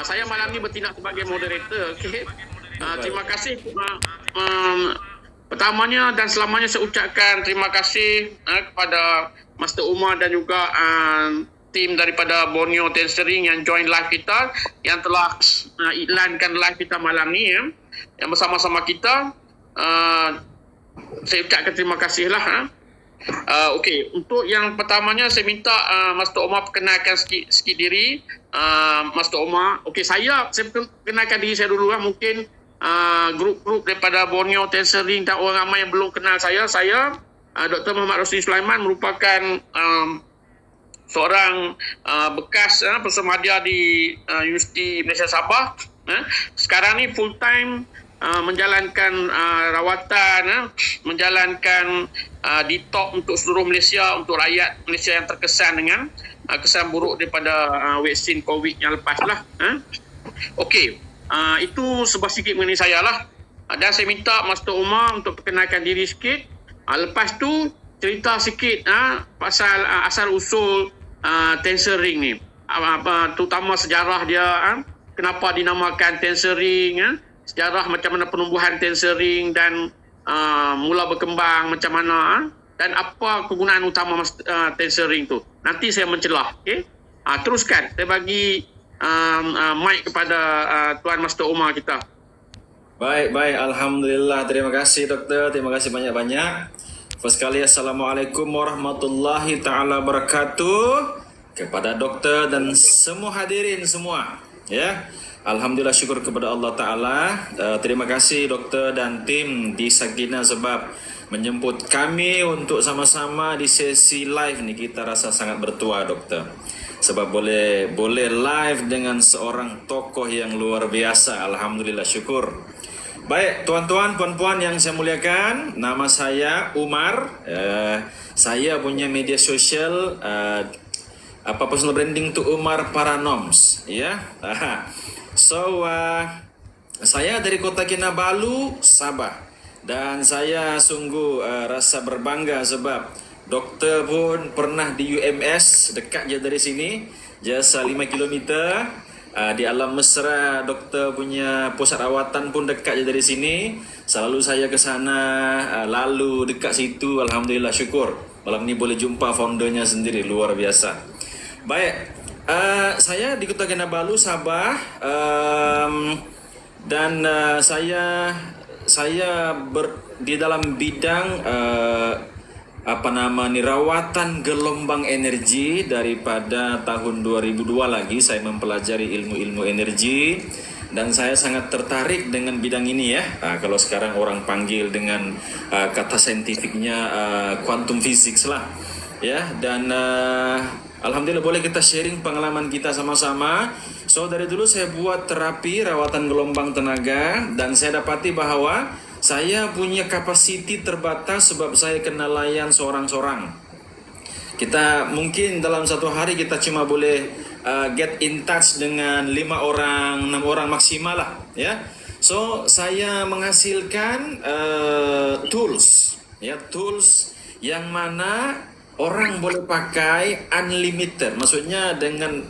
Saya malam ini bertindak sebagai moderator. Okay. Terima kasih. Pertamanya dan selamanya saya ucapkan terima kasih kepada Master Umar dan juga tim daripada Borneo Tensering yang join live kita, yang telah iklankan live kita malam ni yang bersama-sama kita. Saya ucapkan terima kasih lah. Okey, untuk yang pertamanya saya minta Master Omar perkenalkan sikit diri. Master Omar, okey, saya perkenalkan diri saya dulu lah. Mungkin grup-grup daripada Borneo Tensering dan orang ramai yang belum kenal saya. Saya Dr. Muhammad Rosli Sulaiman merupakan seorang bekas pesuruhmadya di Universiti Malaysia Sabah. Sekarang ni full time menjalankan rawatan, menjalankan detox untuk seluruh Malaysia, untuk rakyat Malaysia yang terkesan dengan kesan buruk daripada vaksin COVID yang lepas lah. Okey, itu sebab sikit mengenai saya lah. Dan saya minta Master Umar untuk perkenalkan diri sikit. Lepas tu cerita sikit pasal asal usul Tensering ni, terutama sejarah dia, kenapa dinamakan Tensering, sejarah macam mana penumbuhan Tensering dan mula berkembang macam mana, dan apa kegunaan utama Tensering tu. Nanti saya mencelah. Okay? Teruskan, saya bagi mic kepada Tuan Master Umar kita. Baik, Alhamdulillah. Terima kasih doktor, terima kasih banyak-banyak. First kali, Assalamualaikum warahmatullahi ta'ala wabarakatuh kepada doktor dan semua hadirin semua. Ya, Alhamdulillah, syukur kepada Allah Ta'ala. Terima kasih doktor dan tim di Sakinah sebab menjemput kami untuk sama-sama di sesi live ni. Kita rasa sangat bertuah doktor, sebab boleh live dengan seorang tokoh yang luar biasa. Alhamdulillah, syukur. Baik, tuan-tuan, puan-puan yang saya muliakan, nama saya Umar. Saya punya media sosial personal branding tu Umar Paranoms, ya. So saya dari Kota Kinabalu, Sabah, dan saya sungguh rasa berbangga sebab doktor pun pernah di UMS, dekat je dari sini, jasa 5 kilometer. Di alam mesra, doktor punya pusat rawatan pun dekat je dari sini. Selalu saya ke sana, lalu dekat situ. Alhamdulillah, syukur malam ni boleh jumpa foundernya sendiri, luar biasa. Baik, saya di Kota Kinabalu, Sabah, dan saya di dalam bidang rawatan gelombang energi. Daripada tahun 2002 lagi saya mempelajari ilmu-ilmu energi dan saya sangat tertarik dengan bidang ini, ya. Kalau sekarang orang panggil dengan kata saintifiknya quantum physics lah, ya. Dan alhamdulillah boleh kita sharing pengalaman kita sama-sama. So dari dulu saya buat terapi rawatan gelombang tenaga dan saya dapati bahwa saya punya kapasiti terbatas sebab saya kena layan seorang-seorang. Kita mungkin dalam satu hari kita cuma boleh get in touch dengan 5 orang, 6 orang maksimal lah, ya. So saya menghasilkan tools, ya, tools yang mana orang boleh pakai unlimited. Maksudnya dengan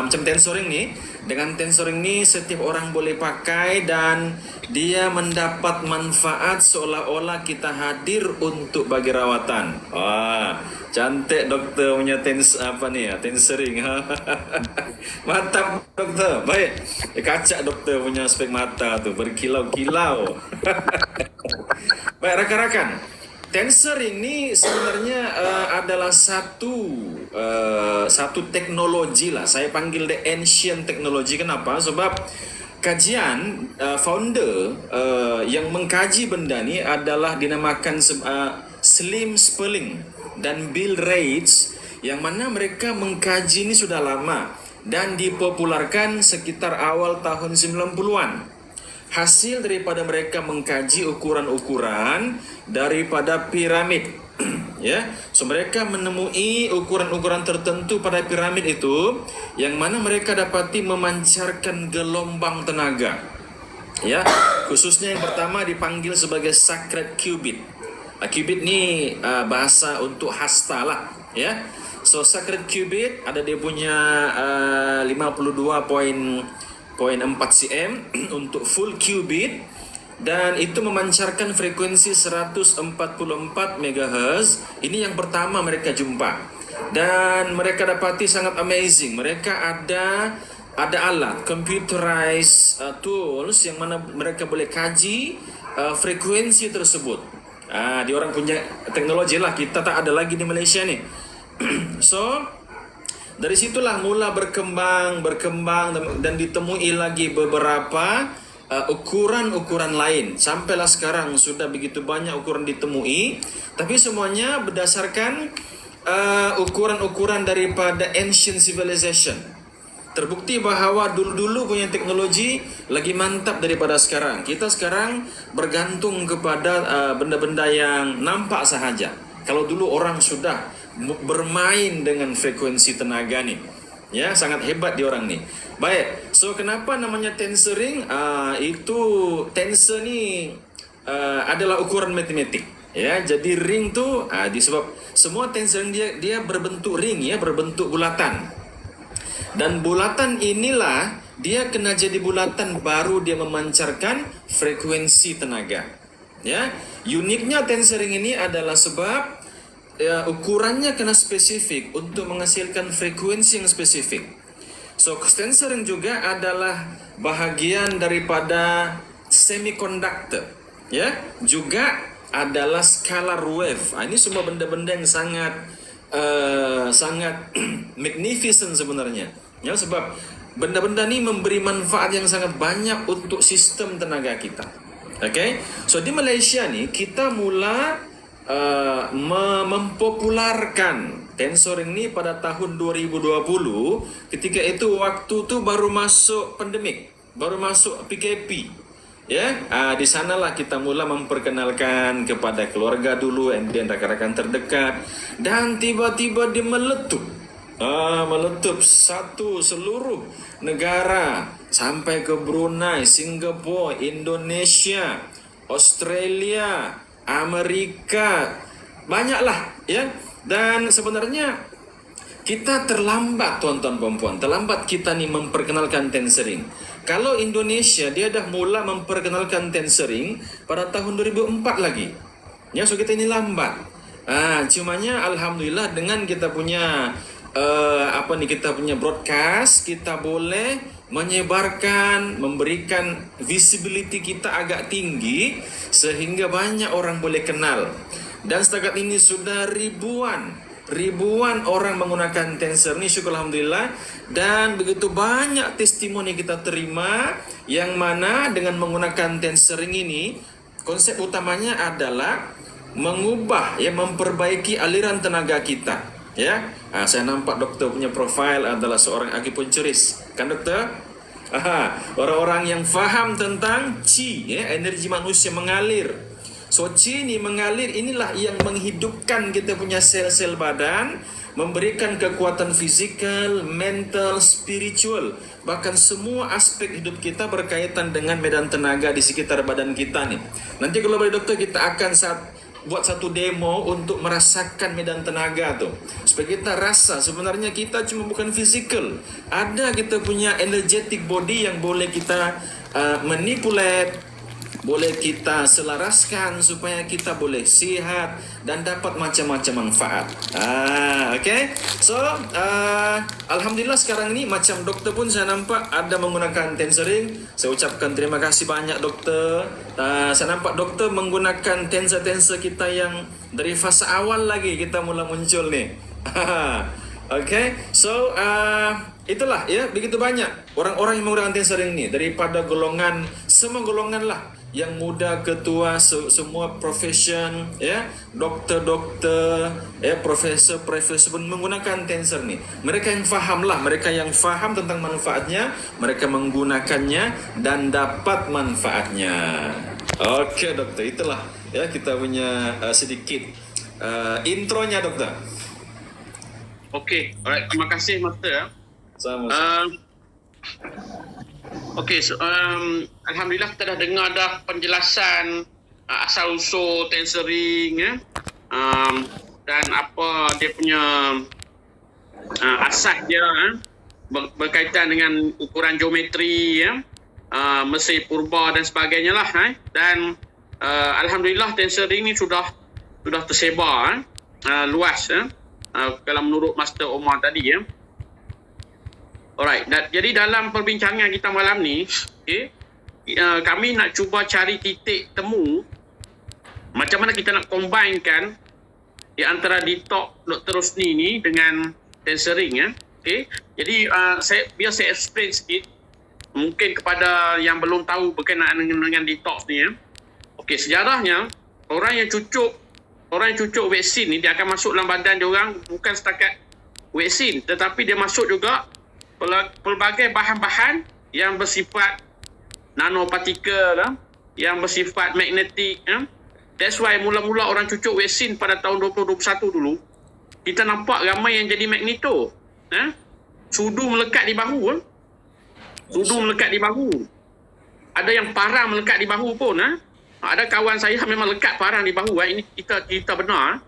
macam Tensering ni, dengan Tensering ni setiap orang boleh pakai dan dia mendapat manfaat seolah-olah kita hadir untuk bagi rawatan. Wah, cantik doktor punya Tensering. Mantap doktor. Baik. Kacak doktor punya spek mata tu berkilau-kilau. Baik rakan-rakan. Tensering ni sebenarnya adalah satu teknologi lah. Saya panggil the ancient technology. Kenapa? Sebab kajian founder yang mengkaji benda ni adalah dinamakan Slim Sperling dan Bill Reitz, yang mana mereka mengkaji ni sudah lama dan dipopularkan sekitar awal tahun 90-an. Hasil daripada mereka mengkaji ukuran-ukuran daripada piramid, ya. So mereka menemui ukuran-ukuran tertentu pada piramid itu yang mana mereka dapati memancarkan gelombang tenaga, ya. Khususnya yang pertama dipanggil sebagai sacred qubit. Qubit ni bahasa untuk hasta lah, ya. So sacred qubit ada dia punya 52 cm untuk full qubit, dan itu memancarkan frekuensi 144 MHz. Ini yang pertama mereka jumpa, dan mereka dapati sangat amazing. Mereka ada alat computerized tools yang mana mereka boleh kaji frekuensi tersebut. Di orang punya teknologi lah, kita tak ada lagi di Malaysia nih. So dari situlah mula berkembang dan ditemui lagi beberapa ukuran-ukuran lain. Sampailah sekarang sudah begitu banyak ukuran ditemui, tapi semuanya berdasarkan ukuran-ukuran daripada ancient civilization. Terbukti bahawa dulu-dulu punya teknologi lagi mantap daripada sekarang. Kita sekarang bergantung kepada benda-benda yang nampak sahaja. Kalau dulu orang sudah bermain dengan frekuensi tenaga nih, ya, sangat hebat di orang nih. Baik, so kenapa namanya tensor ring? Itu tensor ni adalah ukuran matematik, ya. Jadi ring tu disebab semua tensor dia berbentuk ring, ya, berbentuk bulatan. Dan bulatan inilah dia kena jadi bulatan baru dia memancarkan frekuensi tenaga, ya. Uniknya tensor ring ini adalah sebab ukurannya kena spesifik untuk menghasilkan frekuensi yang spesifik. So tensor ring juga adalah bahagian daripada semiconductor, ya, juga adalah scalar wave. Ini semua benda-benda yang sangat magnificent sebenarnya, ya, sebab benda-benda ni memberi manfaat yang sangat banyak untuk sistem tenaga kita. Okay, so di Malaysia ni kita mula mempopularkan tensor ring ni pada tahun 2020. Ketika itu waktu tu baru masuk pandemik, baru masuk PKP, ya. Di sanalah kita mula memperkenalkan kepada keluarga dulu, dan rakan-rakan terdekat, dan tiba-tiba dia meletup. Meletup seluruh negara sampai ke Brunei, Singapura, Indonesia, Australia, Amerika, banyaklah, ya. Dan sebenarnya kita terlambat, tuan-tuan puan-puan, terlambat kita ni memperkenalkan tensor ring. Kalau Indonesia dia dah mula memperkenalkan tensor ring pada tahun 2004 lagi, ya. So kita ini lambat. Cumanya alhamdulillah dengan kita punya kita punya broadcast, kita boleh menyebarkan, memberikan visibility kita agak tinggi sehingga banyak orang boleh kenal. Dan setakat ini sudah ribuan orang menggunakan tensor ni, syukur alhamdulillah. Dan begitu banyak testimoni kita terima yang mana dengan menggunakan tensor ring ini, konsep utamanya adalah mengubah, ya, memperbaiki aliran tenaga kita, ya. Saya nampak doktor punya profil adalah seorang acupuncturist, kan doktor? Orang-orang yang faham tentang qi, ya, energi manusia mengalir. So qi ni mengalir, inilah yang menghidupkan kita punya sel-sel badan, memberikan kekuatan fizikal, mental, spiritual, bahkan semua aspek hidup kita berkaitan dengan medan tenaga di sekitar badan kita nih. Nanti kalau boleh doktor, kita akan buat satu demo untuk merasakan medan tenaga tuh, supaya kita rasa sebenarnya kita cuma bukan fizikal, ada kita punya energetic body yang boleh kita manipulate, boleh kita selaraskan supaya kita boleh sihat dan dapat macam-macam manfaat. Okay. So alhamdulillah sekarang ini macam doktor pun saya nampak ada menggunakan tensor ring. Saya ucapkan terima kasih banyak doktor. Saya nampak doktor menggunakan tensor-tensor kita yang dari fasa awal lagi kita mula muncul nih. Okay. So itulah, ya, begitu banyak orang-orang yang menggunakan tensor ring ini daripada golongan, semua golongan lah, yang muda ke tua, semua profession, ya, doktor-doktor, ya, profesor-profesor pun menggunakan tensor ni. Mereka yang faham lah, mereka yang faham tentang manfaatnya, mereka menggunakannya dan dapat manfaatnya. Okey doktor, itulah, ya, kita punya sedikit intronya doktor. Okey, alright, terima kasih master, ya. Sama-sama. Okey, so, alhamdulillah kita dah dengar dah penjelasan asal usul tensor ring, ya, dan apa dia punya asas dia, berkaitan dengan ukuran geometri, ya, Mesir purba dan sebagainya lah. Dan alhamdulillah tensor ring ni sudah tersebar luas, kalau menurut Master Omar tadi, ya. Alright, jadi dalam perbincangan kita malam ni, kami nak cuba cari titik temu macam mana kita nak combinekan di antara detox Dr. Rosni ni dengan tensoring, ya. Jadi biar saya explain sikit mungkin kepada yang belum tahu berkenaan dengan detox ni, ya. Sejarahnya orang yang cucuk vaksin ni, dia akan masuk dalam badan dia orang bukan setakat vaksin, tetapi dia masuk juga pelbagai bahan-bahan yang bersifat nanopartikel, yang bersifat magnetik. That's why mula-mula orang cucuk vaksin pada tahun 2021 dulu, kita nampak ramai yang jadi magneto. Sudu melekat di bahu. Ada yang parang melekat di bahu pun. Ada kawan saya memang lekat parang di bahu. Ini kita benar.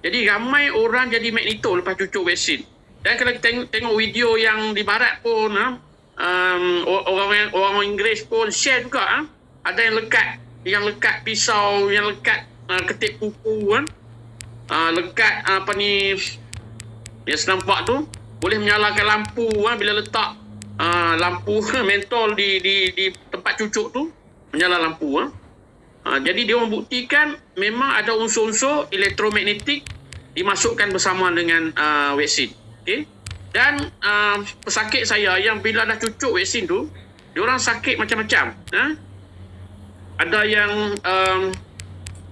Jadi ramai orang jadi magneto lepas cucuk vaksin. Dan kalau kita tengok video yang di barat pun, orang Inggeris pun share juga. Ada yang lekat pisau, yang lekat ketip kuku, lekat yang senampak tu, boleh menyalakan lampu bila letak lampu mentol di tempat cucuk tu, menyala lampu. Jadi dia membuktikan memang ada unsur-unsur elektromagnetik dimasukkan bersama dengan vaksin. Dan pesakit saya yang bila dah cucuk vaksin tu, diorang sakit macam-macam. Ada yang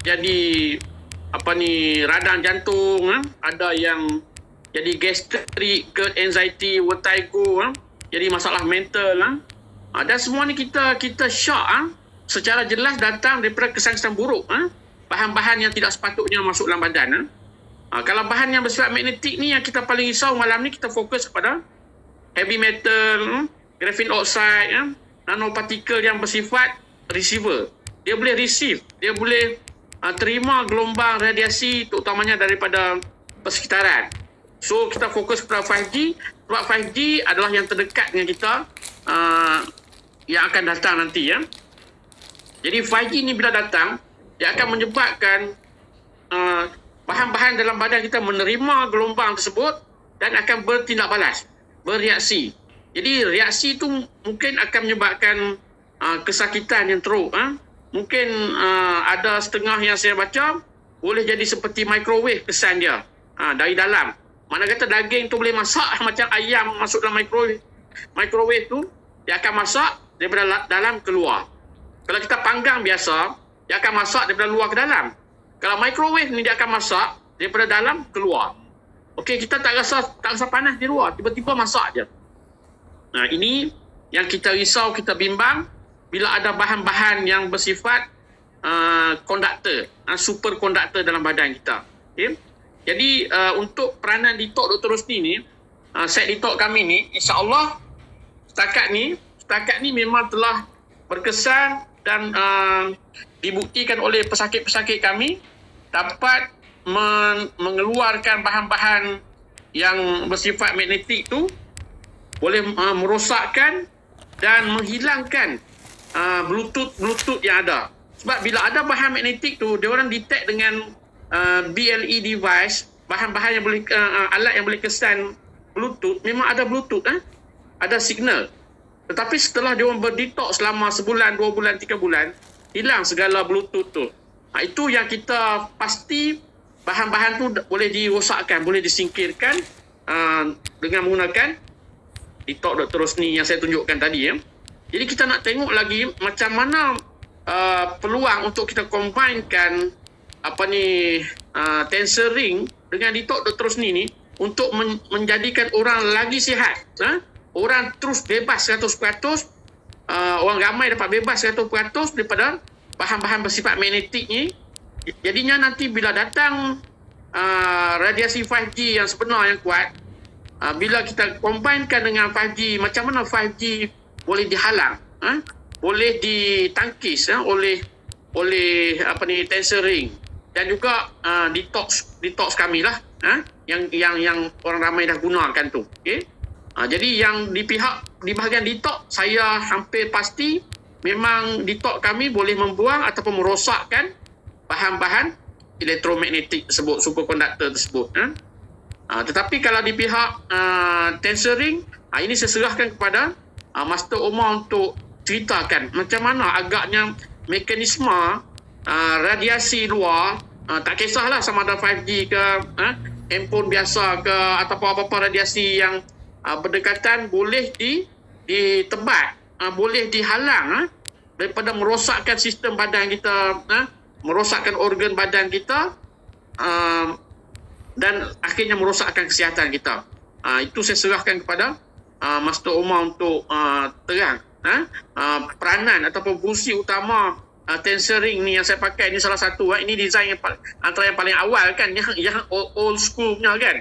jadi radang jantung, ada yang jadi gastrik, GERD, anxiety, vertigo, jadi masalah mental. Dan semua ni kita shock, secara jelas datang daripada kesan-kesan buruk, bahan-bahan yang tidak sepatutnya masuk dalam badan. Kalau bahan yang bersifat magnetik ni yang kita paling risau malam ni, kita fokus kepada heavy metal, graphene oxide, nanopartikel yang bersifat receiver. Dia boleh receive, dia boleh terima gelombang radiasi terutamanya daripada persekitaran. So kita fokus kepada 5G, sebab 5G adalah yang terdekat dengan kita, yang akan datang nanti, ya. Jadi 5G ni bila datang, dia akan menyebabkan bahan-bahan dalam badan kita menerima gelombang tersebut dan akan bertindak balas, bereaksi. Jadi reaksi itu mungkin akan menyebabkan kesakitan yang teruk. Mungkin ada setengah yang saya baca boleh jadi seperti microwave kesan dia dari dalam. Mana kata daging tu boleh masak macam ayam masuk dalam microwave tu, dia akan masak daripada dalam keluar. Kalau kita panggang biasa, dia akan masak daripada luar ke dalam. Kalau microwave ni dia akan masak daripada dalam keluar. Kita tak rasa panas di luar, tiba-tiba masak je. Ini yang kita risau, kita bimbang bila ada bahan-bahan yang bersifat konduktor, superkonduktor dalam badan kita. Jadi untuk peranan detox Dr. Rosni ni, set detox kami ni, insya-Allah setakat ni memang telah berkesan dan dibuktikan oleh pesakit-pesakit kami dapat mengeluarkan bahan-bahan yang bersifat magnetik tu, boleh merosakkan dan menghilangkan Bluetooth yang ada. Sebab bila ada bahan magnetik tu, dia orang detect dengan BLE device, bahan-bahan yang boleh alat yang boleh kesan Bluetooth, memang ada Bluetooth, ada signal. Tetapi setelah dia orang berdetox selama sebulan, 2 bulan, 3 bulan, hilang segala Bluetooth tu. Itu yang kita pasti bahan-bahan tu boleh dirosakkan, boleh disingkirkan dengan menggunakan detox Dr. Rosni yang saya tunjukkan tadi, ya. Jadi kita nak tengok lagi macam mana peluang untuk kita combinekan tensor ring dengan detox Dr. Rosni ni untuk menjadikan orang lagi sihat. Orang terus bebas 100%, orang ramai dapat bebas 100% daripada bahan-bahan bersifat magnetik ni. Jadinya nanti bila datang radiasi 5G yang sebenar, yang kuat, bila kita combinekan dengan 5G, macam mana 5G boleh dihalang, boleh ditangkis oleh tensor ring dan juga detox kami lah, yang orang ramai dah gunakan tu. Jadi yang di bahagian detox, saya hampir pasti memang detox kami boleh membuang ataupun merosakkan bahan-bahan elektromagnetik tersebut, superkonduktor tersebut. Tetapi kalau di pihak tensering, ini saya serahkan kepada Master Omar untuk ceritakan macam mana agaknya mekanisme radiasi luar, tak kisahlah sama ada 5G ke handphone biasa ke ataupun apa-apa radiasi yang berdekatan boleh ditebat, boleh dihalang daripada merosakkan sistem badan kita, merosakkan organ badan kita, dan akhirnya merosakkan kesihatan kita. Itu saya serahkan kepada Master Omar untuk terang peranan ataupun fungsi utama tensering ni yang saya pakai ni. Salah satu ini design yang antara yang paling awal kan, yang old school punya kan,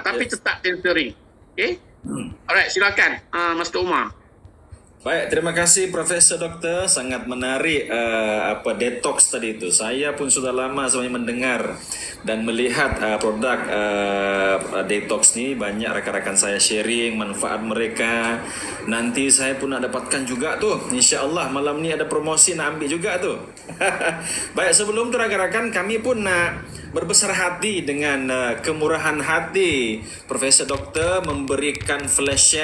tapi tetap tensering. Okay. Alright, silakan Master Omar. Baik, terima kasih Profesor Doktor, sangat menarik detox tadi itu. Saya pun sudah lama sebenarnya mendengar dan melihat produk detox ni, banyak rakan-rakan saya sharing manfaat mereka. Nanti saya pun nak dapatkan juga tuh. Insya-Allah malam ni ada promosi nak ambil juga tuh. Baik, sebelum tu rakan-rakan, kami pun nak berbesar hati dengan kemurahan hati Profesor Doktor memberikan flash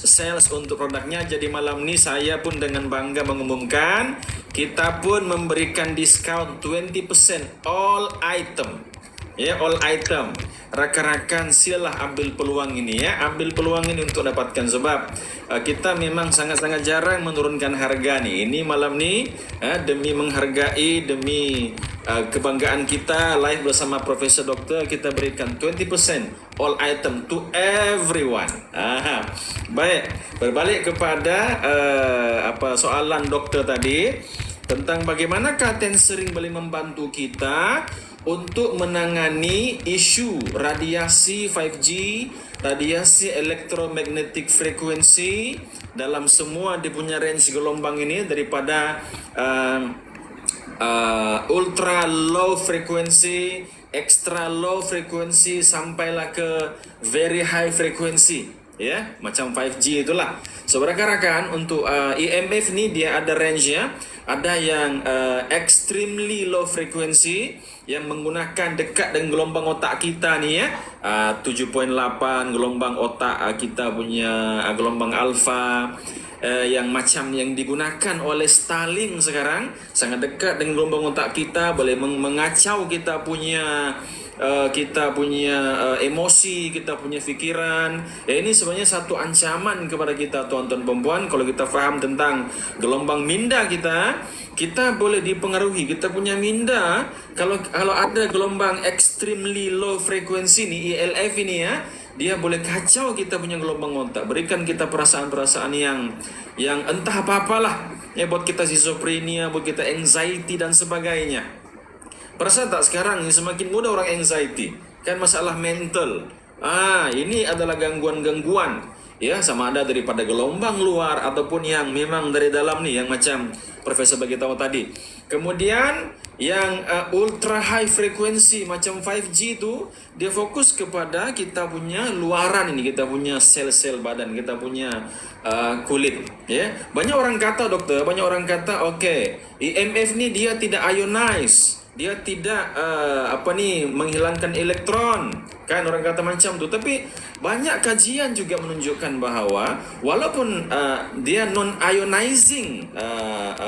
sales untuk produknya. Jadi malam ni saya pun dengan bangga mengumumkan kita pun memberikan diskaun 20% all item. All item. Rakan-rakan silalah ambil peluang ini ambil peluang ini untuk dapatkan, sebab kita memang sangat-sangat jarang menurunkan harga nih. Ini malam ni demi menghargai, demi kebanggaan kita live bersama Profesor Doktor, kita berikan 20% all item to everyone. Baik, berbalik kepada soalan doktor tadi tentang bagaimanakah tensering boleh membantu kita untuk menangani isu radiasi 5G, radiasi elektromagnetic frequency dalam semua dia punya range gelombang ini, daripada ultra low frequency, extra low frequency, sampailah ke very high frequency, macam 5G itulah. So rakan-rakan, untuk EMF ni dia ada range nya. Ada yang extremely low frequency yang menggunakan dekat dengan gelombang otak kita ni 7.8 gelombang otak kita punya gelombang alfa, yang macam yang digunakan oleh Starlink sekarang, sangat dekat dengan gelombang otak kita, boleh mengacau kita punya emosi, kita punya fikiran. Ini sebenarnya satu ancaman kepada kita tuan-tuan perempuan. Kalau kita faham tentang gelombang minda kita boleh dipengaruhi. Kita punya minda, kalau ada gelombang extremely low frequency ni, ELF ini dia boleh kacau kita punya gelombang otak, berikan kita perasaan-perasaan yang entah apa-apalah, buat kita schizophrenia, buat kita anxiety dan sebagainya. Perasa tak sekarang ni semakin mudah orang anxiety, kan masalah mental. Ini adalah gangguan-gangguan, sama ada daripada gelombang luar ataupun yang memang dari dalam ni, yang macam Profesor bagi tahu tadi. Kemudian yang ultra high frequency macam 5G tu, dia fokus kepada kita punya luaran ini, kita punya sel-sel badan, kita punya kulit. Banyak orang kata doktor, okay, EMF ni dia tidak ionize, dia tidak menghilangkan elektron, kan orang kata macam tu. Tapi banyak kajian juga menunjukkan bahawa walaupun dia non-ionizing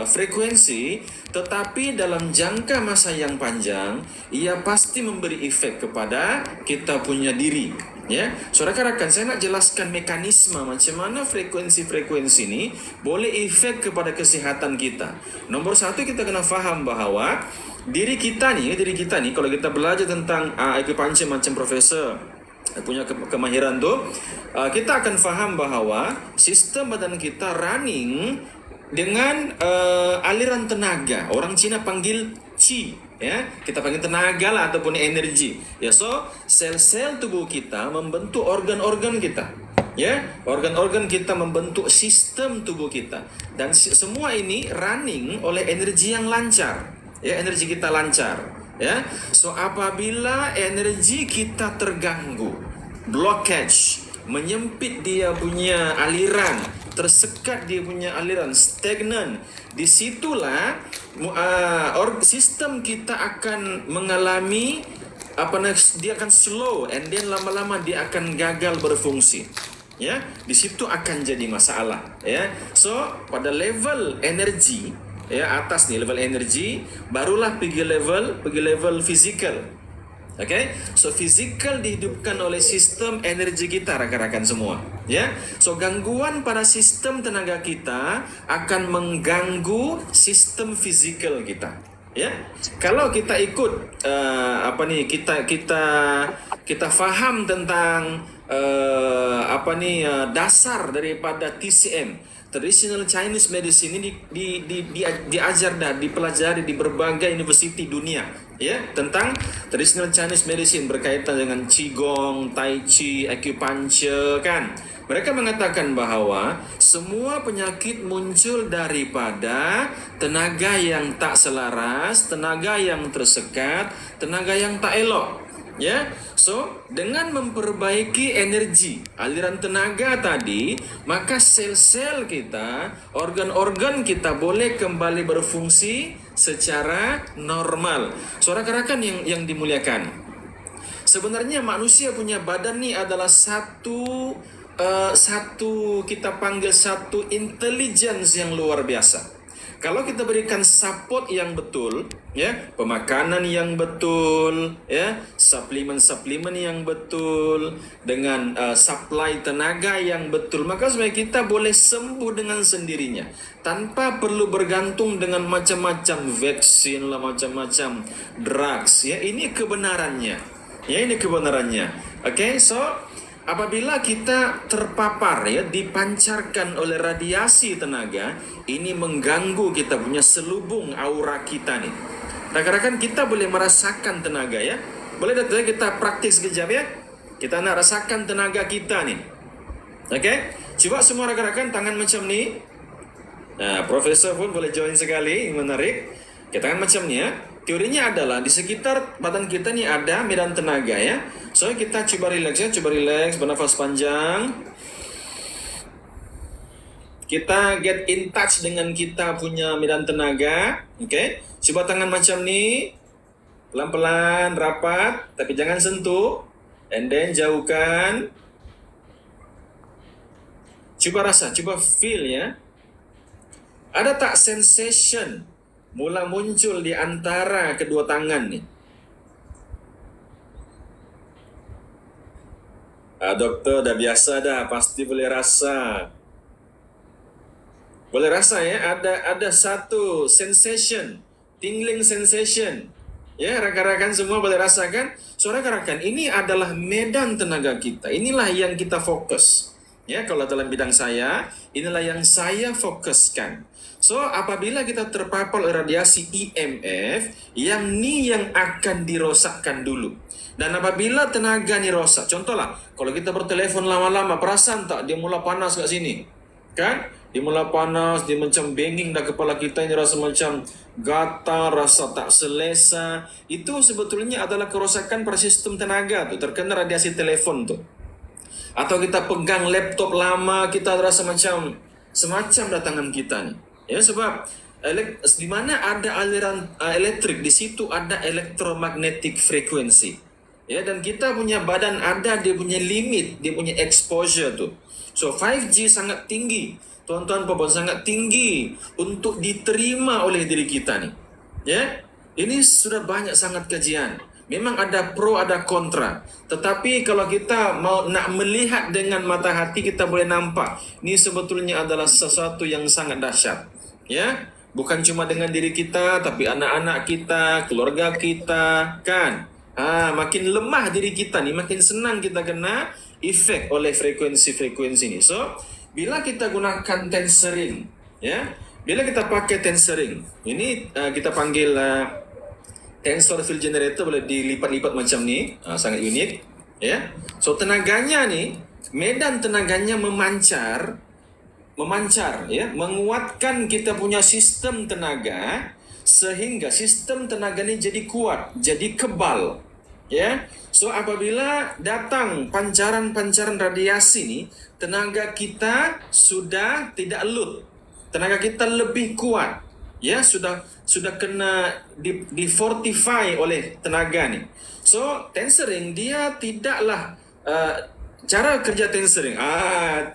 frekuensi, tetapi dalam jangka masa yang panjang ia pasti memberi efek kepada kita punya diri. So rakan-rakan, saya nak jelaskan mekanisme macam mana frekuensi-frekuensi ini boleh efek kepada kesihatan kita. Nombor satu, kita kena faham bahawa diri kita ni kalau kita belajar tentang acupuncture macam Profesor punya kemahiran tu, kita akan faham bahawa sistem badan kita running dengan aliran tenaga. Orang Cina panggil qi, kita panggil tenaga lah ataupun energi. So sel-sel tubuh kita membentuk organ-organ kita. Organ-organ kita membentuk sistem tubuh kita, dan semua ini running oleh energi yang lancar. Energi kita lancar. So apabila energi kita terganggu, blockage, menyempit dia punya aliran, tersekat dia punya aliran, stagnan. Disitulah sistem kita akan mengalami dia akan slow, and then lama-lama dia akan gagal berfungsi. Ya, di situ akan jadi masalah. Ya, so pada level energi, ya atas nih level energi, barulah pergi level fizikal. Okay, so physical dihidupkan oleh sistem energi kita rakan-rakan semua. Ya, so gangguan pada sistem tenaga kita akan mengganggu sistem fizikal kita. Ya, kalau kita ikut kita faham tentang dasar daripada TCM. Traditional Chinese Medicine ini diajar dan dipelajari di berbagai universiti dunia, ya, tentang Traditional Chinese Medicine berkaitan dengan Qigong, Tai Chi, Acupuncture, kan. Mereka mengatakan bahwa semua penyakit muncul daripada tenaga yang tak selaras, tenaga yang tersekat, tenaga yang tak elok. Ya, so dengan memperbaiki energi aliran tenaga tadi, maka sel-sel kita, organ-organ kita boleh kembali berfungsi secara normal. Saudara-saudara yang dimuliakan, sebenarnya manusia punya badan ni adalah satu kita panggil satu intelligence yang luar biasa. Kalau kita berikan support yang betul, ya, pemakanan yang betul, ya, suplemen-suplemen yang betul, dengan supply tenaga yang betul, maka sebenarnya kita boleh sembuh dengan sendirinya tanpa perlu bergantung dengan macam-macam vaksin lah, macam-macam drugs. Ya, ini kebenarannya. Ya, ini kebenarannya. Okay, so apabila kita terpapar, ya, dipancarkan oleh radiasi tenaga, ini mengganggu kita punya selubung aura kita nih. Rakan-rakan, kita boleh merasakan tenaga, ya. Boleh kita praktis sekejap, ya. Kita nak rasakan tenaga kita nih. Oke, coba semua rakan-rakan tangan macam ni. Nah, profesor pun boleh join sekali, menarik. Kita tangan macam ni, ya. Teorinya adalah di sekitar badan kita ni ada medan tenaga, ya. So kita coba relax, ya, coba relax, bernafas panjang. Kita get in touch dengan kita punya medan tenaga. Okay, coba tangan macam ni, pelan-pelan, rapat, tapi jangan sentuh. And then jauhkan. Coba rasa, coba feel, ya. Ada tak sensation mula muncul di antara kedua tangan ni? Dokter dah biasa dah, pasti boleh rasa. Boleh rasa, ya, ada satu sensation, tingling sensation. Ya, rakan-rakan semua boleh rasakan. So, rakan-rakan, ini adalah medan tenaga kita. Inilah yang kita fokus. Ya, kalau dalam bidang saya, inilah yang saya fokuskan. So, apabila kita terpapar oleh radiasi EMF, yang akan dirosakkan dulu. Dan apabila tenaga ni rosak, contohlah, kalau kita bertelefon lama-lama, perasan tak dia mula panas kat sini? Kan? Dia mula panas, dia macam banging dah kepala kita, ini rasa macam gatal, rasa tak selesa. Itu sebetulnya adalah kerosakan pada sistem tenaga tu, terkena radiasi telefon tu. Atau kita pegang laptop lama, kita rasa macam semacam dah tangan kita ni. Ya, sebab di mana ada aliran elektrik, di situ ada electromagnetic frequency. Ya, dan kita punya badan ada dia punya limit, dia punya exposure tu. So 5G sangat tinggi. Tuan-tuan puan sangat tinggi untuk diterima oleh diri kita ni. Ya, ini sudah banyak sangat kajian. Memang ada pro, ada kontra. Tetapi kalau kita nak melihat dengan mata hati, kita boleh nampak ini sebetulnya adalah sesuatu yang sangat dahsyat. Ya, bukan cuma dengan diri kita, tapi anak-anak kita, keluarga kita, kan? Makin lemah diri kita ni, makin senang kita kena efek oleh frekuensi-frekuensi ni. So, bila kita gunakan tensering, ya, bila kita pakai tensering, ini kita panggil tensor field generator, boleh dilipat-lipat macam ni, sangat unik, ya. So tenaganya ni, medan tenaganya memancar, ya, menguatkan kita punya sistem tenaga sehingga sistem tenaga ni jadi kuat, jadi kebal. Ya, so apabila datang pancaran-pancaran radiasi nih, tenaga kita sudah tidak lut, tenaga kita lebih kuat, ya sudah kena di fortify oleh tenaga nih. So tensering dia tidaklah cara kerja tensering.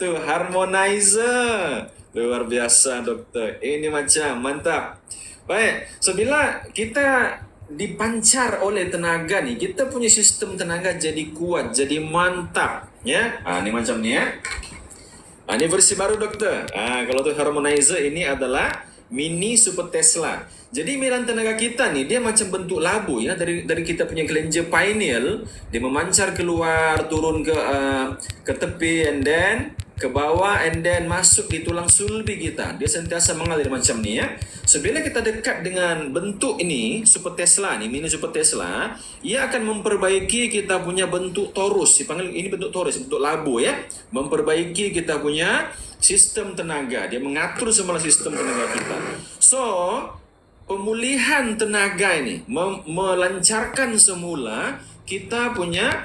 Tuh harmonizer luar biasa dokter. Ini macam mantap. Baik, so bila kita dipancar oleh tenaga nih, kita punya sistem tenaga jadi kuat, jadi mantap, ya. Ini macam ni ya. Ini versi baru dokter. Kalau tu harmonizer ini adalah mini super Tesla. Jadi medan tenaga kita nih dia macam bentuk labu ya, dari kita punya kelenjar pineal, dia memancar keluar, turun ke tepi, and then ke bawah, and then masuk di tulang sulbi kita. Dia sentiasa mengalir macam ni ya. So bila kita dekat dengan bentuk ini super Tesla ni, mini super Tesla, ia akan memperbaiki kita punya bentuk torus. Dipanggil ini bentuk torus, bentuk labu ya. Memperbaiki kita punya sistem tenaga. Dia mengatur semua sistem tenaga kita. So pemulihan tenaga ini melancarkan semula kita punya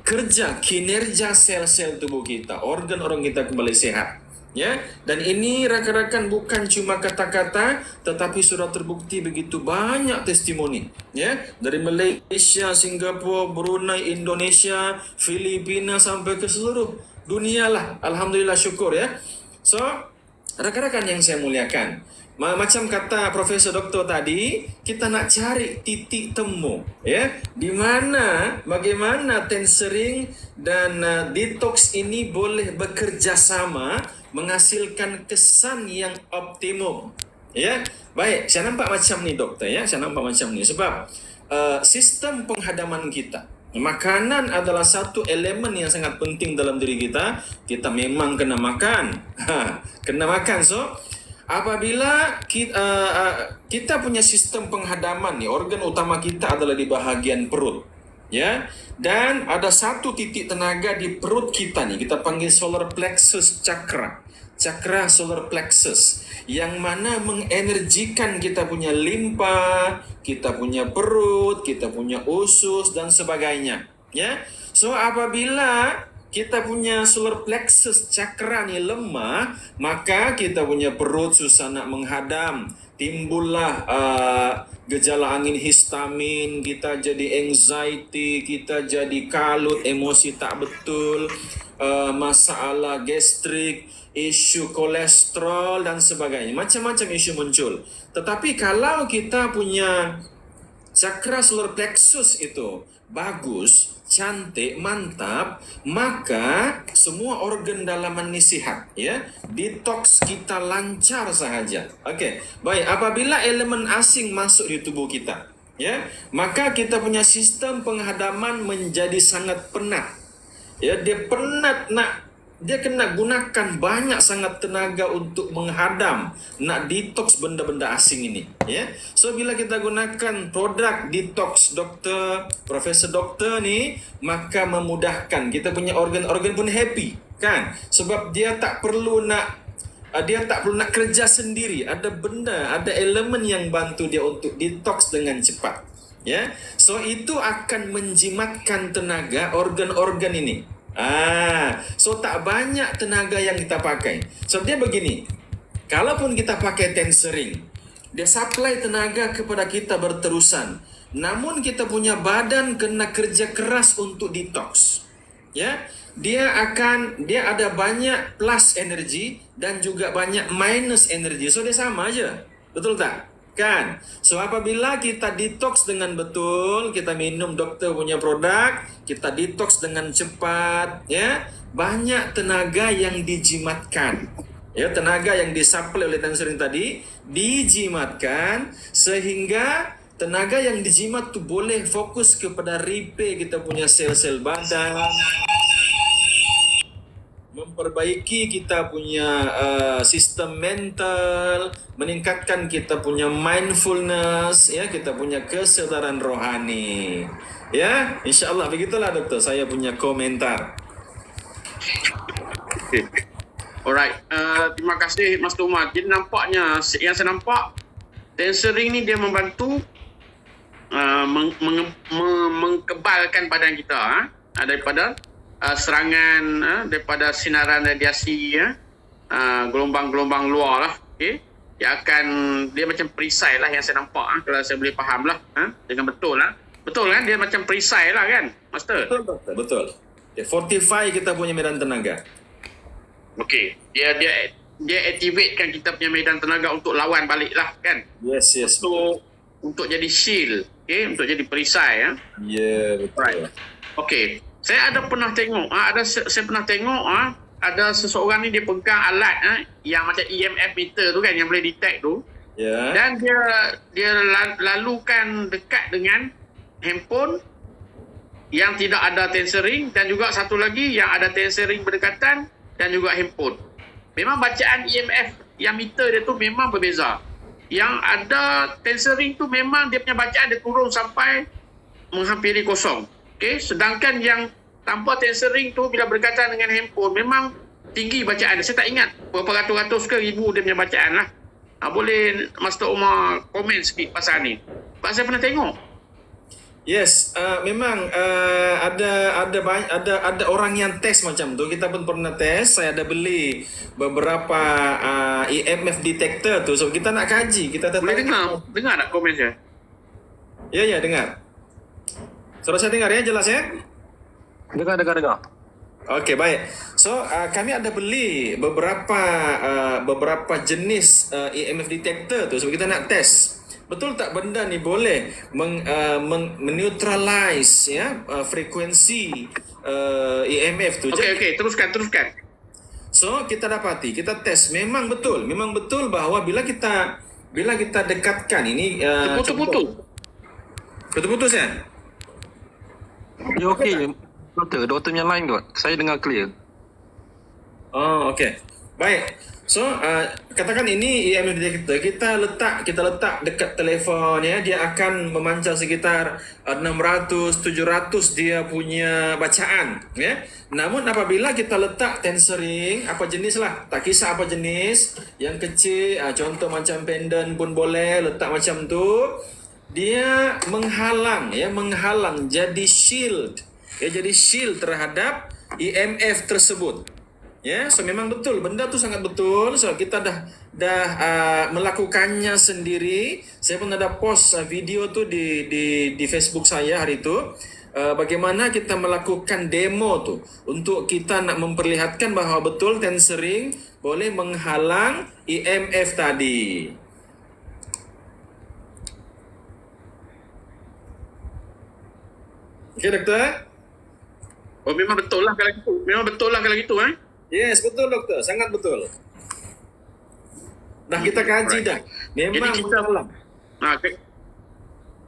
kerja, kinerja sel-sel tubuh kita, organ-organ kita kembali sehat. Ya, dan ini rakan-rakan bukan cuma kata-kata, tetapi sudah terbukti begitu banyak testimoni, ya, dari Malaysia, Singapura, Brunei, Indonesia, Filipina sampai ke seluruh dunia lah. Alhamdulillah, syukur ya. So, rakan-rakan yang saya muliakan, macam kata Profesor Doktor tadi, kita nak cari titik temu, ya, di mana bagaimana tensering dan detox ini boleh bekerja sama menghasilkan kesan yang optimum, ya. Baik, saya nampak macam ni doktor ya, saya nampak macam ni sebab sistem penghadaman kita, makanan adalah satu elemen yang sangat penting dalam diri kita. Kita memang kena makan, kena makan. So apabila kita punya sistem penghadaman nih, organ utama kita adalah di bahagian perut, ya, dan ada satu titik tenaga di perut kita nih, kita panggil solar plexus chakra solar plexus, yang mana mengenergikan kita punya limpa, kita punya perut, kita punya usus dan sebagainya, ya. So apabila kita punya solar plexus chakra ni lemah, maka kita punya perut susah nak menghadam, timbullah gejala angin histamin, kita jadi anxiety, kita jadi kalut, emosi tak betul, masalah gastrik, isu kolesterol dan sebagainya, macam-macam isu muncul. Tetapi kalau kita punya chakra solar plexus itu bagus, cantik, mantap, maka semua organ dalaman ini sihat, ya. Detox kita lancar sahaja. Okey, baik. Apabila elemen asing masuk di tubuh kita, ya, maka kita punya sistem penghadaman menjadi sangat penat. Ya, dia penat dia kena gunakan banyak sangat tenaga untuk menghadam, nak detox benda-benda asing ini, ya. So bila kita gunakan produk detox doktor, Profesor Doktor ni, maka memudahkan kita punya organ-organ pun happy, kan? Sebab dia tak perlu nak kerja sendiri. Ada benda, ada elemen yang bantu dia untuk detox dengan cepat, ya. So itu akan menjimatkan tenaga organ-organ ini. So tak banyak tenaga yang kita pakai. So dia begini, kalaupun kita pakai tensering, dia supply tenaga kepada kita berterusan, namun kita punya badan kena kerja keras untuk detox, ya. Dia ada banyak plus energi dan juga banyak minus energi. So dia sama aja, betul tak? Kan? So apabila kita detox dengan betul, kita minum doktor punya produk, kita detox dengan cepat, ya, banyak tenaga yang dijimatkan, ya, tenaga yang disupply oleh tensering tadi dijimatkan, sehingga tenaga yang dijimat tu boleh fokus kepada repair kita punya sel-sel badan, memperbaiki kita punya sistem mental, meningkatkan kita punya mindfulness, ya, kita punya kesedaran rohani, ya. InsyaAllah begitulah doktor saya punya komentar. Okay. Alright, terima kasih Mas Umar. Jadi nampaknya yang saya nampak, tensering ni dia membantu mengkebalkan badan kita daripada serangan daripada sinaran radiasi gelombang-gelombang luar lah. Okay? Dia macam perisai lah yang saya nampak kalau saya boleh faham lah dengan betul lah. Betul kan? Dia macam perisai lah kan, Master? Betul. Dia fortify kita punya medan tenaga. Okey. Dia activatekan kita punya medan tenaga untuk lawan balik lah kan? Yes. Untuk jadi shield. Okay? Untuk jadi perisai. Ya, betul. Right. Okey. Saya pernah tengok, saya pernah tengok ada seseorang ni dia pegang alat yang macam EMF meter tu kan, yang boleh detect tu. Ya. Dan dia lalukan dekat dengan handphone yang tidak ada tensering, dan juga satu lagi yang ada tensering berdekatan dan juga handphone. Memang bacaan EMF yang meter dia tu memang berbeza. Yang ada tensering tu memang dia punya bacaan dia turun sampai menghampiri kosong. Okay? Sedangkan yang tanpa tensering tu bila berkaitan dengan handphone memang tinggi bacaan dia. Saya tak ingat berapa ratus ke ribu dia punya bacaan lah. Boleh Master Umar komen sikit pasal ni. Sebab saya pernah tengok. Yes, memang ada orang yang test macam tu. Kita pun pernah test. Saya ada beli beberapa EMF detector tu. So kita nak kaji. Kita Boleh dengar tak komen saya? Ya, dengar. Suara saya dengar ya, jelas ya? Dengar. Okey, baik. So kami ada beli beberapa jenis EMF detector tu sebab kita nak test. Betul tak benda ni boleh meneutralize frekuensi EMF tu. Okey, teruskan. So kita dapati, kita test memang betul bahawa bila kita dekatkan ini putus ya. Ya okey. Doktor punya line kot. Saya dengar clear. Oh, okey. Baik. So, katakan ini EMF detector kita letak dekat telefon ya, dia akan memancar sekitar 600-700 dia punya bacaan ya. Namun apabila kita letak tensering apa jenis lah, tak kisah apa jenis, yang kecil contoh macam pendant pun boleh letak macam tu, dia menghalang jadi shield. Jadi shield terhadap EMF tersebut. Ya, so memang betul, benda tu sangat betul. So kita dah melakukannya sendiri. Saya pun ada post video tu di Facebook saya hari itu. Bagaimana kita melakukan demo tu untuk kita nak memperlihatkan bahawa betul tensering boleh menghalang EMF tadi. Okey, doktor? Oh, memang betul lah kalau gitu. Yes, betul doktor, sangat betul. Dah kita kaji dah. Memang jadi kita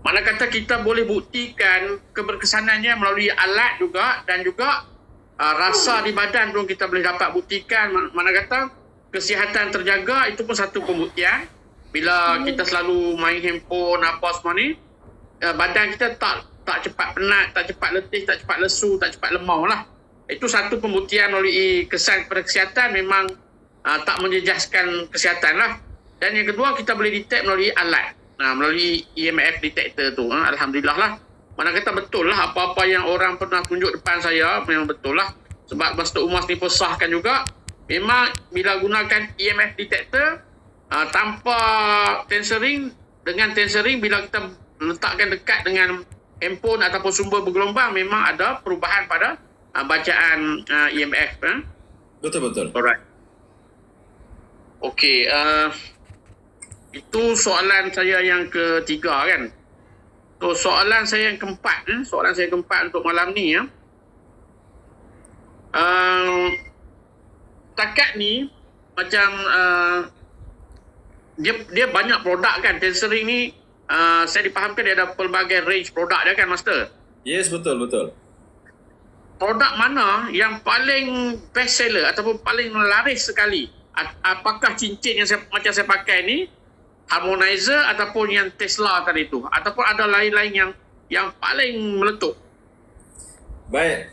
mana kata kita boleh buktikan keberkesanannya melalui alat juga, dan juga rasa di badan pun kita boleh dapat buktikan. Mana kata kesihatan terjaga itu pun satu pembuktian. Bila kita selalu main handphone apa semua ni, badan kita tak cepat penat, tak cepat letih, tak cepat lesu, tak cepat lemau lah. Itu satu pembuktian melalui kesan kepada kesihatan memang tak menjejaskan kesihatan lah. Dan yang kedua, kita boleh detect melalui alat, melalui EMF detector tu. Alhamdulillah lah. Mana kata betul lah apa-apa yang orang pernah tunjuk depan saya, memang betul lah. Sebab Master Umar ni sahkan juga, memang bila gunakan EMF detector tanpa tensering, dengan tensering bila kita letakkan dekat dengan handphone ataupun sumber bergelombang, memang ada perubahan pada bacaan EMF. Betul. Alright. Okey, itu soalan saya yang ketiga kan. So soalan saya yang keempat, untuk malam ni ya. Takat ni macam dia banyak produk kan. Tensering ni saya dipahamkan dia ada pelbagai range produk dia kan, Master? Yes, betul. Produk mana yang paling best seller ataupun paling laris sekali? Apakah cincin yang macam saya pakai ni, harmonizer ataupun yang Tesla tadi tu, ataupun ada lain-lain yang paling meletup? Baik.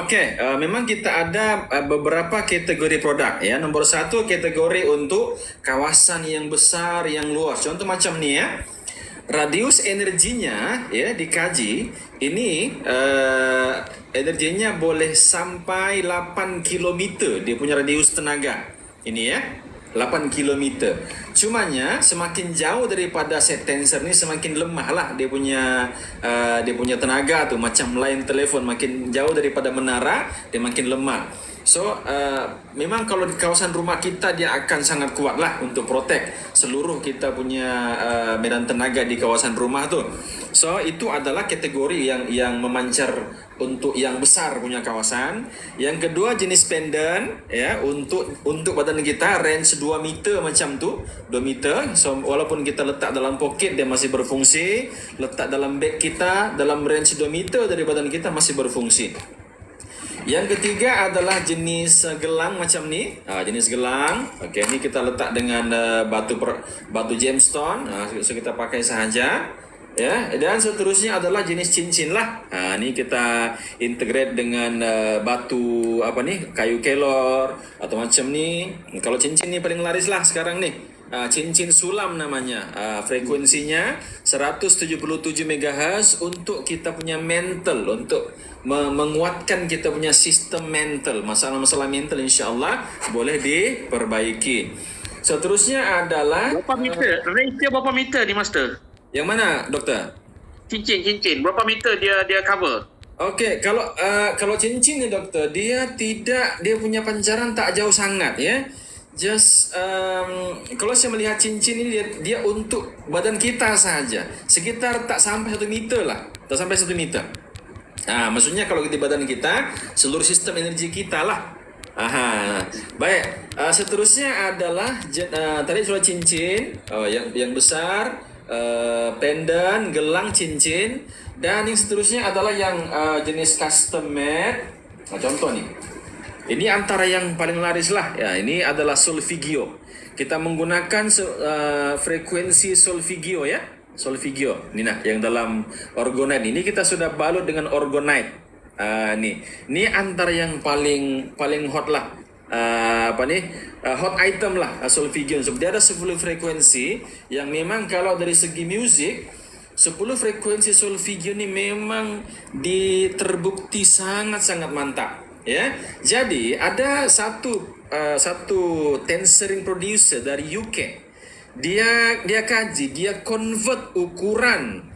Okey, memang kita ada beberapa kategori produk ya. Nombor satu, kategori untuk kawasan yang besar, yang luas. Contoh macam ni ya. radius energinya ya dikaji ini energinya boleh sampai 8 kilometer dia punya radius tenaga. Ini ya. 8 kilometer. Cumanya semakin jauh daripada set tensor ni semakin lemah lah dia punya tenaga tu, macam line telefon makin jauh daripada menara dia makin lemah. So memang kalau di kawasan rumah kita dia akan sangat kuat lah untuk protect seluruh kita punya medan tenaga di kawasan rumah tu. So itu adalah kategori yang memancar untuk yang besar punya kawasan. Yang kedua jenis pendant ya, untuk badan kita range 2 meter macam tu, 2 meter. So walaupun kita letak dalam poket dia masih berfungsi, letak dalam beg kita dalam range 2 meter dari badan kita masih berfungsi. Yang ketiga adalah jenis gelang macam ni. Jenis gelang. Okey, ni kita letak dengan batu gemstone. So kita pakai sahaja. Ya, dan seterusnya adalah jenis cincin lah. Ni kita integrate dengan batu apa ni, kayu kelor atau macam ni. Kalau cincin ni paling laris lah sekarang ni. Cincin sulam namanya. Frekuensinya 177 MHz untuk kita punya mental, untuk menguatkan kita punya sistem mental. Masalah-masalah mental insya-Allah boleh diperbaiki. Seterusnya adalah Berapa meter? Range dia berapa meter ni Master? yang mana doktor? Cincin. Berapa meter dia cover? Okey, kalau cincin ni doktor, dia punya pancaran tak jauh sangat ya. Just kalau saya melihat cincin ini dia untuk badan kita saja. Sekitar tak sampai 1 meter lah. Tak sampai 1 meter. Maksudnya kalau di badan kita, seluruh sistem energi kita lah. Baik. Seterusnya adalah tadi sudah cincin, yang besar, pendant, gelang, cincin, dan yang seterusnya adalah yang jenis custom made. Contoh nih. Ini antara yang paling laris lah. Ya, ini adalah solfeggio. Kita menggunakan frekuensi solfeggio ya. Solfeggio. Ini yang dalam orgonite. Ini kita sudah balut dengan orgonite. Ini antara yang paling hot lah. Hot item lah solfeggio. So, dia ada 10 frekuensi yang memang kalau dari segi music 10 frekuensi solfeggio ini memang terbukti sangat-sangat mantap. Ya, jadi ada satu tensering producer dari UK. Dia kaji, dia convert ukuran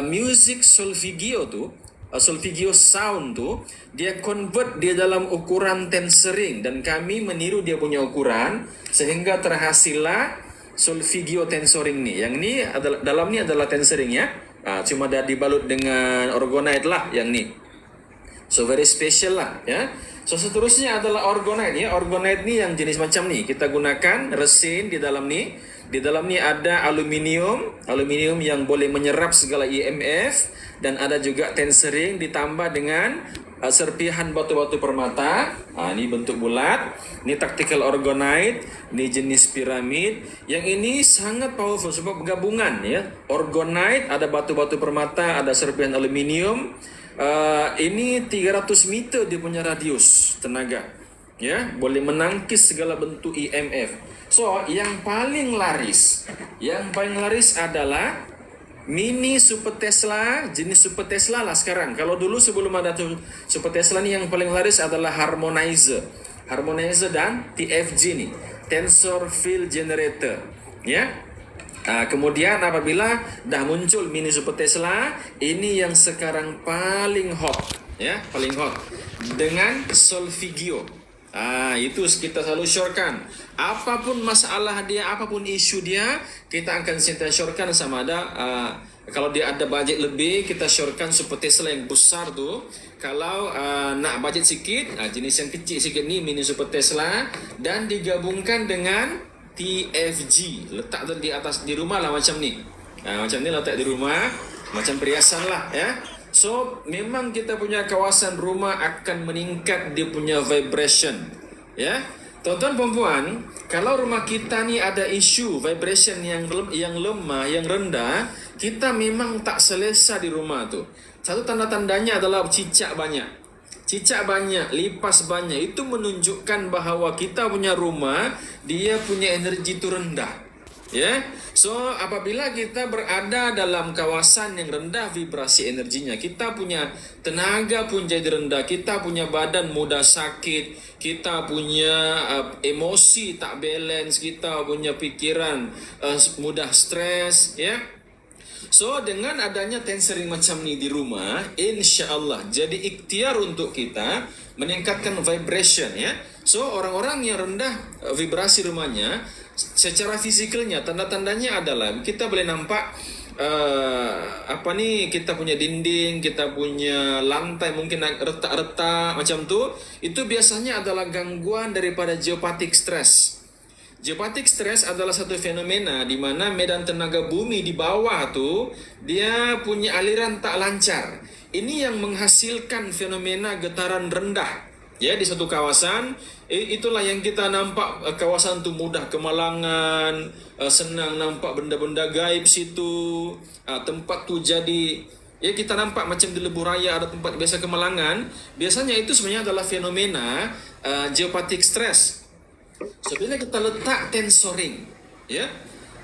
music solfeggio tu, solfeggio sound tu, dia convert dia dalam ukuran tensering dan kami meniru dia punya ukuran sehingga terhasillah solfeggio tensering ni. Yang ni adalah dalam ni adalah tensering ya. Cuma dah dibalut dengan orgonite lah yang ni. So very special lah ya. So seterusnya adalah orgonite ya. Orgonite ni yang jenis macam ni. Kita gunakan resin di dalam ni. Di dalam ni ada aluminium yang boleh menyerap segala EMF dan ada juga tensering ditambah dengan serpihan batu-batu permata. Ini bentuk bulat. Ini tactical orgonite. Ini jenis piramid. Yang ini sangat powerful sebab gabungan ya. Orgonite, ada batu-batu permata, ada serpihan aluminium. Ini 300 meter dia punya radius tenaga ya, boleh menangkis segala bentuk EMF. So yang paling laris adalah mini Super Tesla, jenis Super Tesla lah sekarang. Kalau dulu sebelum ada Super Tesla ni yang paling laris adalah harmonizer dan TFG ni, Tensor Field Generator ya. Kemudian apabila dah muncul mini Super Tesla, ini yang sekarang paling hot ya, paling hot dengan solfeggio. Itu kita selalu syorkan. Apapun masalah dia, apapun isu dia, kita akan syorkan sama ada kalau dia ada budget lebih, kita syorkan Super Tesla yang besar tu. Kalau nak budget sikit, jenis yang kecil sikit ni mini Super Tesla dan digabungkan dengan TFG, letak di atas di rumah lah macam ni. Macam ni letak di rumah, macam perhiasan lah ya. So memang kita punya kawasan rumah akan meningkat dia punya vibration ya. Tuan-tuan perempuan, kalau rumah kita ni ada isu vibration yang lemah, yang rendah, kita memang tak selesa di rumah tu. Satu tanda-tandanya adalah cicak banyak. Cicak banyak, lipas banyak, itu menunjukkan bahawa kita punya rumah dia punya energi itu rendah. Ya, so apabila kita berada dalam kawasan yang rendah vibrasi energinya, kita punya tenaga pun jadi rendah, kita punya badan mudah sakit, kita punya emosi tak balance, kita punya pikiran mudah stres, ya. So dengan adanya tensering macam ni di rumah, insya Allah jadi ikhtiar untuk kita meningkatkan vibration, ya. So orang-orang yang rendah vibrasi rumahnya, secara fisikalnya tanda-tandanya adalah kita boleh nampak kita punya dinding, kita punya lantai mungkin retak-retak macam tu. Itu biasanya adalah gangguan daripada geopatik stress. Geopatik stress adalah satu fenomena di mana medan tenaga bumi di bawah tu dia punya aliran tak lancar. Ini yang menghasilkan fenomena getaran rendah. Ya, di satu kawasan, itulah yang kita nampak kawasan tu mudah kemalangan, senang nampak benda-benda gaib situ, tempat tu jadi, ya kita nampak macam di Lebuh Raya ada tempat biasa kemalangan. Biasanya itu sebenarnya adalah fenomena geopatik stress. So, bila kita letak tensoring, ya,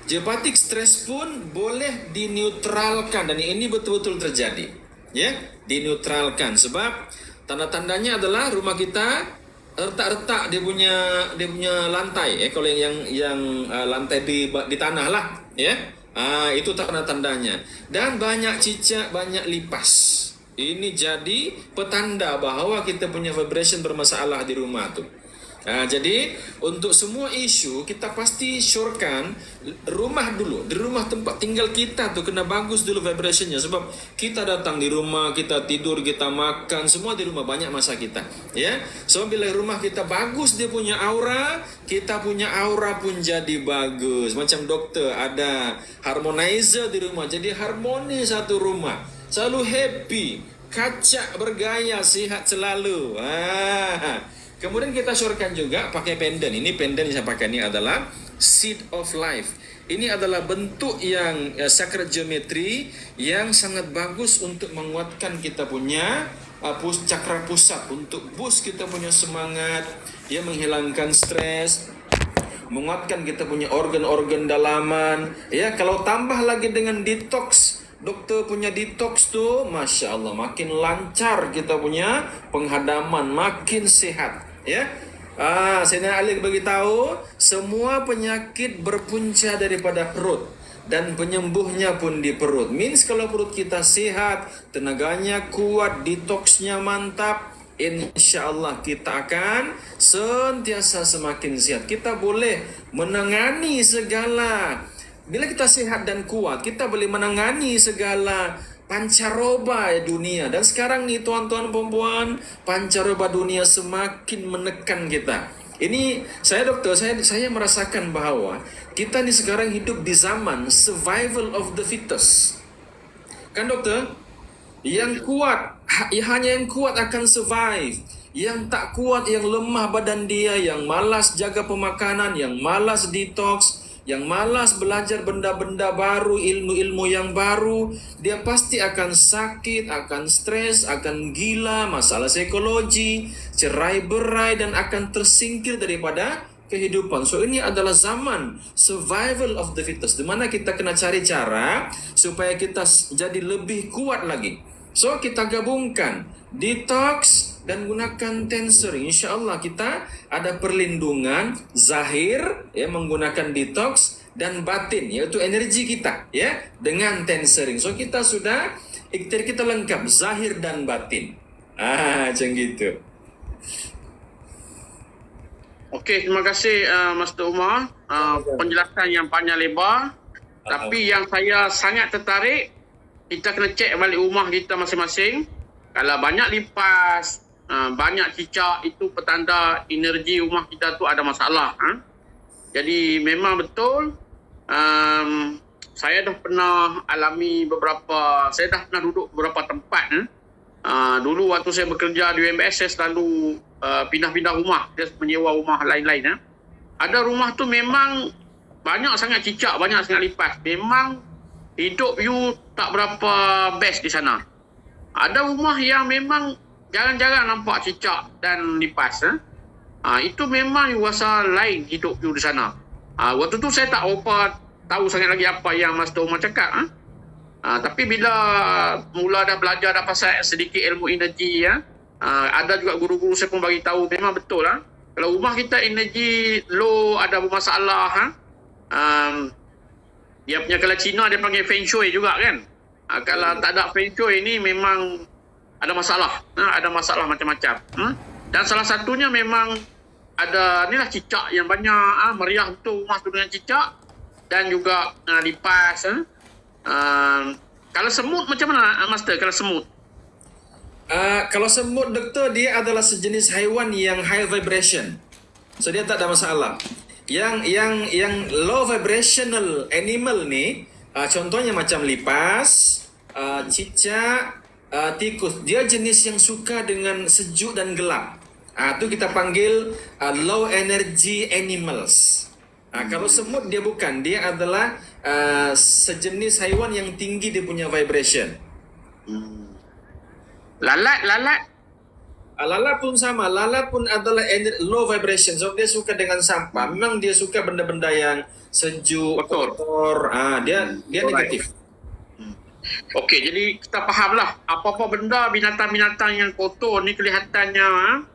geopatik stress pun boleh dineutralkan, dan ini betul-betul terjadi, ya, dineutralkan. Sebab tanda-tandanya adalah rumah kita retak-retak dia punya lantai, kalau yang lantai di tanah lah, ya, itu tanda-tandanya. Dan banyak cicak, banyak lipas. Ini jadi petanda bahawa kita punya vibration bermasalah di rumah tu. Jadi untuk semua isu kita pasti syorkan rumah dulu. Di rumah tempat tinggal kita tu kena bagus dulu vibrationnya. Sebab kita datang di rumah, kita tidur, kita makan, semua di rumah, banyak masa kita, ya. So bila rumah kita bagus dia punya aura, kita punya aura pun jadi bagus. Macam doktor ada harmonizer di rumah, jadi harmoni satu rumah, selalu happy, kacak bergaya, sihat selalu. Kemudian kita syorkan juga pakai pendant. Ini pendant yang saya pakai ini adalah Seed of Life. Ini adalah bentuk yang sacred geometry yang sangat bagus untuk menguatkan kita punya cakra pusat, untuk boost kita punya semangat, ya, menghilangkan stres, menguatkan kita punya organ-organ dalaman. Ya, kalau tambah lagi dengan detox, dokter punya detox tu, Masya Allah, makin lancar kita punya penghadaman, makin sehat. Ya, Sayyidina Ali bagi tahu semua penyakit berpunca daripada perut dan penyembuhnya pun di perut. Means kalau perut kita sehat, tenaganya kuat, detoxnya mantap, insya Allah kita akan sentiasa semakin sehat. Kita boleh menangani segala. Bila kita sehat dan kuat, kita boleh menangani segala pancaroba dunia. Dan sekarang nih tuan-tuan perempuan, pancaroba dunia semakin menekan kita. Ini saya dokter, saya merasakan bahawa kita nih sekarang hidup di zaman survival of the fittest. Kan dokter? Yang kuat, hanya yang kuat akan survive. Yang tak kuat, yang lemah badan dia, yang malas jaga pemakanan, yang malas detox, yang malas belajar benda-benda baru, ilmu-ilmu yang baru, dia pasti akan sakit, akan stres, akan gila, masalah psikologi, cerai-berai, dan akan tersingkir daripada kehidupan. So ini adalah zaman survival of the fittest, di mana kita kena cari cara supaya kita jadi lebih kuat lagi. So kita gabungkan detox dan gunakan tensoring. Insya Allah kita ada perlindungan zahir, ya, menggunakan detox, dan batin, yaitu energi kita, ya, dengan tensoring. So kita sudah ikhtiar kita lengkap, zahir dan batin. Macam gitu. Okey, terima kasih Master Umar, penjelasan yang panjang lebar. Tapi yang saya sangat tertarik, kita kena cek balik rumah kita masing-masing. Kalau banyak lipas, banyak cicak, itu petanda energi rumah kita tu ada masalah. Jadi memang betul, saya dah pernah alami saya dah pernah duduk beberapa tempat. Dulu waktu saya bekerja di UMS, saya selalu pindah-pindah rumah, dia menyewa rumah lain-lain. Ada rumah tu memang banyak sangat cicak, banyak sangat lipas. Memang hidup you tak berapa best di sana. Ada rumah yang memang jarang-jarang nampak cicak dan lipas. Itu memang you rasa lain hidup you di sana. Waktu tu saya tak offer tahu sangat lagi apa yang Master Umar cakap. Tapi bila mula dah belajar dah pasal sedikit ilmu energi, ada juga guru-guru saya pun bagi tahu memang betul lah. Kalau rumah kita energi low, ada bermasalah, dia punya, kalau Cina dia panggil Feng Shui juga kan. Kalau tak ada Feng Shui ni memang ada masalah, ada masalah macam-macam. Dan salah satunya memang ada ni lah, cicak yang banyak, meriah betul rumah tu dengan cicak, dan juga lipas. Kalau semut macam mana, Master? Kalau semut? Kalau semut, doktor, dia adalah sejenis haiwan yang high vibration, so dia tak ada masalah. Yang low vibrational animal ni, contohnya macam lipas, cicak, tikus, dia jenis yang suka dengan sejuk dan gelap. Tu kita panggil low energy animals. Kalau semut dia bukan, dia adalah sejenis haiwan yang tinggi dia punya vibration. Lalat? Lalat pun sama. Lalat pun adalah low vibration. So dia suka dengan sampah. Memang dia suka benda-benda yang sejuk, kotor. Dia negatif. Okey, jadi kita fahamlah apa-apa benda, binatang-binatang yang kotor ni kelihatannya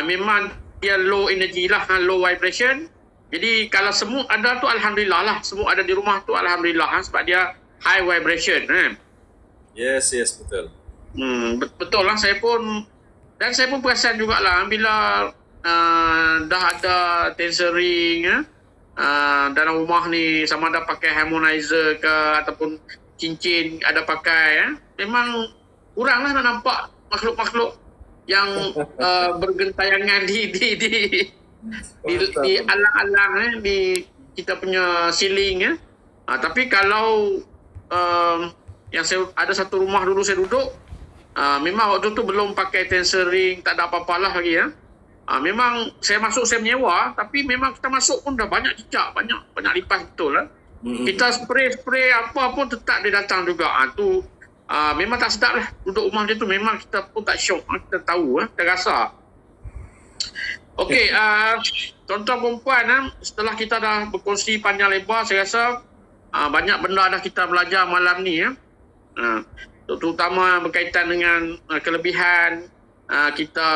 memang dia low energy lah, low vibration. Jadi kalau semut ada tu alhamdulillah lah. Semut ada di rumah tu alhamdulillah, sebab dia high vibration. Yes, betul. Betul lah, saya pun perasan jugalah bila dah ada tensoring dalam rumah ni, sama ada pakai harmonizer ke ataupun cincin ada pakai, memang kurang lah nak nampak makhluk-makhluk yang bergentayangan di alang-alang, di kita punya ceiling. Tapi kalau yang saya ada satu rumah dulu saya duduk, memang waktu tu belum pakai tensoring, tak ada apa-apa lah lagi. Memang saya masuk, saya menyewa, tapi memang kita masuk pun dah banyak cicak, banyak lipas betul lah. Kita spray apa pun tetap dia datang juga. Tu memang tak sedap lah duduk rumah dia tu. Memang kita pun tak syok, kita tahu, kita rasa. Okey, tuan-tuan perempuan, setelah kita dah berkongsi panjang lebar, saya rasa banyak benda dah kita belajar malam ni. Terutama berkaitan dengan kelebihan kita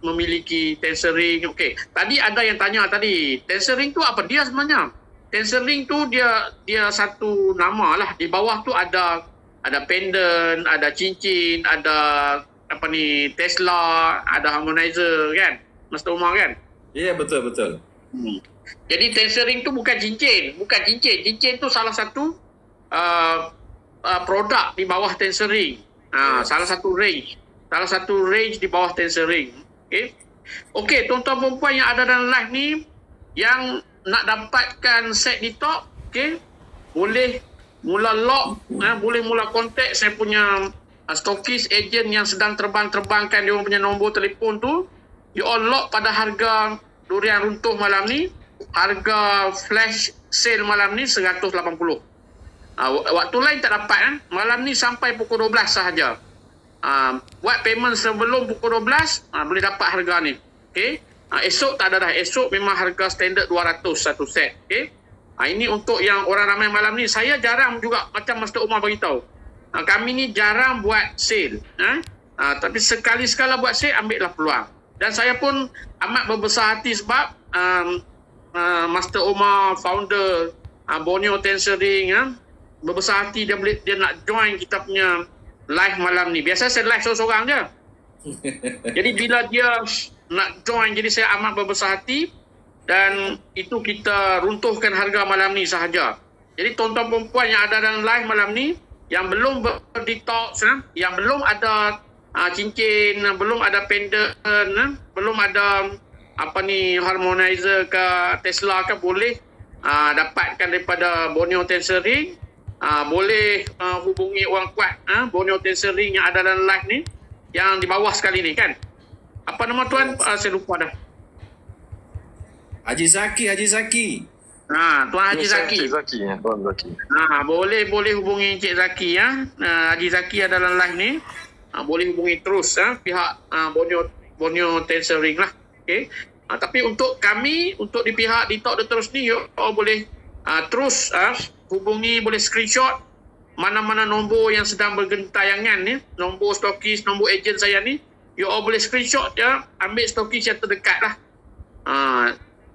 memiliki tensoring. Okey, tadi ada yang tanya tadi, tensoring tu apa dia sebenarnya? Tensoring tu dia satu nama lah. Di bawah tu ada pendant, ada cincin, ada apa ni, Tesla, ada harmonizer kan, Master Umar kan? Ya, betul. Jadi tensoring tu bukan cincin. Cincin tu salah satu produk di bawah tensoring. Salah satu range di bawah tensoring. Okey, tuan-tuan perempuan yang ada dalam live ni, yang nak dapatkan set di top, boleh mula lock, boleh mula kontak saya punya stokis, agent yang sedang terbangkan dia punya nombor telefon tu. You all lock pada harga durian runtuh malam ni. Harga flash sale malam ni 180. Waktu lain tak dapat. Malam ni sampai pukul 12 sahaja. Buat payment sebelum pukul 12, boleh dapat harga ni. Esok tak ada dah. Esok memang harga standard 200 satu set. Ini untuk yang orang ramai malam ni. Saya jarang juga, macam Master Umar beritahu, kami ni jarang buat sale. Tapi sekali-sekala buat sale, ambillah peluang. Dan saya pun amat berbesar hati sebab Master Umar, founder Borneo Tensoring, berbesar hati dia nak join kita punya live malam ni. Biasa saya live seorang-seorang je. Jadi bila dia nak join, jadi saya amat berbesar hati, dan itu kita runtuhkan harga malam ni sahaja. Jadi tuan-tuan perempuan yang ada dalam live malam ni, yang belum berdetox, yang belum ada cincin, belum ada pendant, belum ada harmonizer ke Tesla ke, boleh dapatkan daripada Borneo Tensoring. Boleh hubungi orang kuat Borneo Tensoring yang ada dalam live ni, yang di bawah sekali ni kan. Apa nama tuan? Saya lupa dah. Haji Zaki. Tuan Haji Zaki. Tuan Zaki. Boleh hubungi Encik Zaki. Haji Zaki ada dalam live ni. Boleh hubungi terus pihak Borneo Tensoring lah. Tapi untuk kami, untuk di pihak Detox The Terus ni, boleh Terus hubungi, boleh screenshot mana-mana nombor yang sedang bergentayangan ni, nombor stokis, nombor ejen saya ni, you all boleh screenshot ya, ambil stokis yang terdekat lah.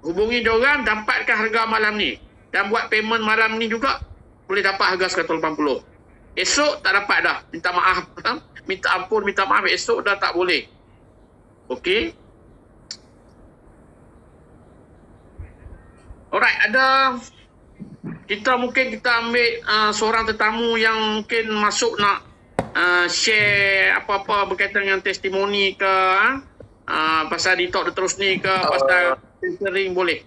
Hubungi diorang, dapatkan harga malam ni, dan buat payment malam ni juga boleh dapat harga 180. Esok tak dapat dah, minta maaf, minta ampun, minta maaf, esok dah tak boleh. Okey. Alright, kita ambil seorang tetamu yang mungkin masuk nak share apa-apa berkaitan dengan testimoni ke pasal di talk terus ni ke pasal sering boleh.